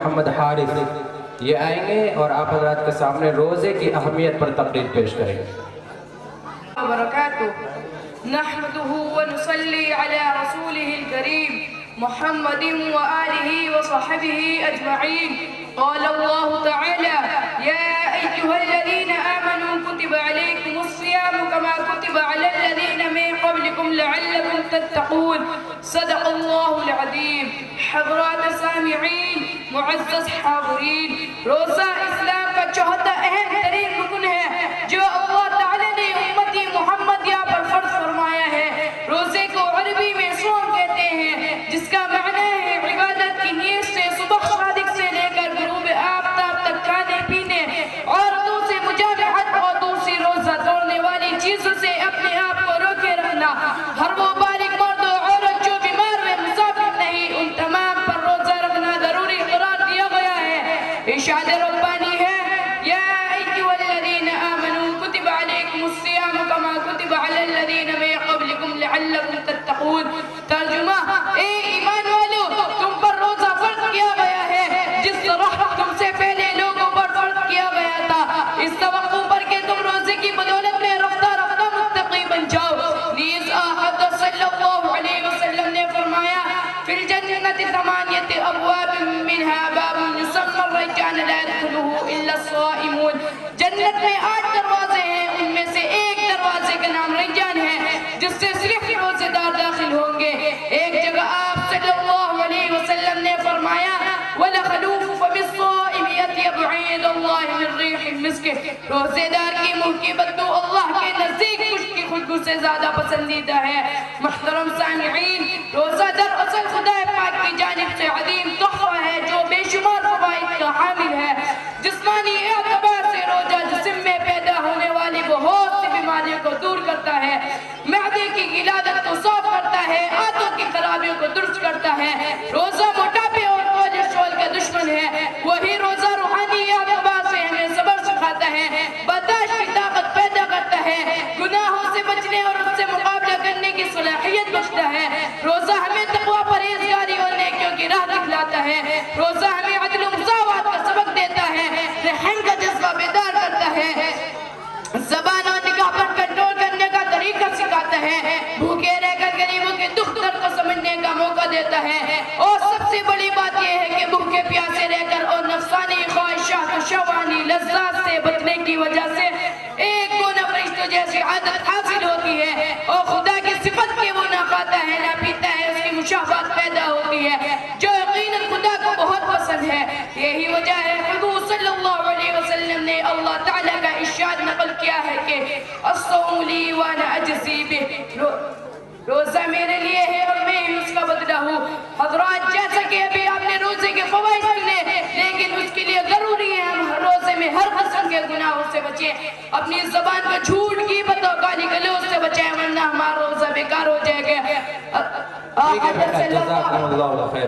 محمد حارث یہ آئیں گے اور آپ حضرات کے سامنے روزے کی اہمیت پر تقریر پیش کریں گے. وبرکاتہ. نحمده ونصلي على رسوله الكريم محمد وآله وصحبه أجمعين. قال الله تعالى يا أيها الذين آمنوا كتب عليكم الصيام كما كتب على الذين من قبلكم لعلكم تتقون. صدق الله العظيم. حضرات سامعین، معزز حاضرین، روزہ اسلام کا چوتھا اہم ترین رکن ہے جو اللہ تعالی نے امتی محمدیہ پر فرض فرمایا ہے. روزے کو عربی میں صوم کہتے ہیں جس کا معنی ہے عبادت کی نیت سے صبح صادق سے لے کر غروب آفتاب تک کھانے پینے، عورتوں سے مجامعت اور دوسری روزہ توڑنے والی چیزوں سے اپنے آپ کو روکے رکھنا. ہر وہ بالغ مرد و عورت جو بیمار و مسافر نہیں، ان تمام پر روزہ رکھنا ضروری قرار دیا گیا ہے. ارشاد ربانی ہے یا ایھا الذین آمنوا کتب علیکم الصیام کما کتب علی الذین من قبلکم لعلکم تتقون. ترجمہ: اے ایمان والو، تم پر روزہ فرض کیا گیا ہے جس طرح تم سے پہلے لوگوں پر فرض کیا گیا تھا، اس توقع پر کہ تم روزے کی بدولت میں رفتہ رفتہ متقی بن جاؤ. نیز آقا صلی اللہ علیہ وسلم نے فرمایا فی الجنت ثمانیۃ ابواب منها باب یسمى الریجان لا يدخله الا الصائمون. جنت میں 8 دروازے ہیں، ان میں سے ایک دروازے کا نام ریجان ہے جس سے صرف روزے دار داخل ہوں گے. ایک جگہ آپ صلی اللہ علیہ وسلم نے فرمایا وَلَخَلُوفُ فَمِ الصَّائِمِ يَطْيَبُ عِندَ اللَّهِ مِن رِّيحِ الْمِسْكِ. روزے دار کی منہ کی بدبو اللہ کے نزدیک مشک کی خوشبو سے زیادہ پسندیدہ ہے. محترم سامعین، روزہ دراصل خدا پاک کی جانب سے عظیم تحفہ ہے جو بے شمار فوائد کا حامل ہے. جسمانی اعتبار سے روزہ جسم میں پیدا ہونے والی بہت سی بیماریوں کو دور کرتا ہے، معدے کی غلاظت کو صاف کرتا ہے، آنتوں کی خرابیوں کو درست کرتا ہے. روزہ موٹاپے اور کولیسٹرول کا دشمن ہے. وہی روزہ روحانی اعتبار سے ہمیں صبر سکھاتا ہے، برداشت کی طاقت پیدا کرتا ہے، گناہوں سے بچنے اور اس سے مقابلہ کرنے کی صلاحیت بخشتا ہے. روزہ ہمیں تقویٰ، پرہیزگاری اور نیکیوں کی راہ دکھلاتا ہے. روزہ ہمیں عدل و مساوات کا سبق دیتا ہے، رحم کا جذبہ بیدار کرتا ہے، زبان اور نگاہ پر کنٹرول کرنے کا طریقہ سکھاتا ہے، بھوکے رہ کر غریبوں کے دکھ درد کو سمجھنے کا موقع دیتا ہے. اور سب سے بڑی بات یہ ہے کہ بھوکے پیاسے رہ کر اور نفسانی خواہشات و شہوانی لذات سے بچنے کی وجہ سے ایک کو نہ فرشتوں جیسی عادت حاصل ہوتی ہے اور خدا کی صفت کے وہ نہ کھاتا ہے نہ پیتا ہے، اس کی مشابہت پیدا ہوتی ہے جو یقیناً خدا کو بہت پسند ہے. یہی وجہ ہے حضور صلی اللہ علیہ وسلم نے اللہ تعالیٰ کا ارشاد نقل کیا ہے کہ الصوم لی وانا اجزی بہ. روزہ میرے لیے ہے اور میں ہی اس کا بدلہ ہوں. حضرات، جیسا کہ ابھی آپ نے روزے کے فوائد سنے، لیکن اس کے لیے ضروری ہے ہم روزے میں ہر قسم کے گناہوں سے بچیں، اپنی زبان کو جھوٹ، غیبت اور گالی گلوچ سے بچائیں، ورنہ ہمارا روزہ بیکار ہو جائے گا. ٹھیک ہے بیٹا، جزاکم اللہ خیر.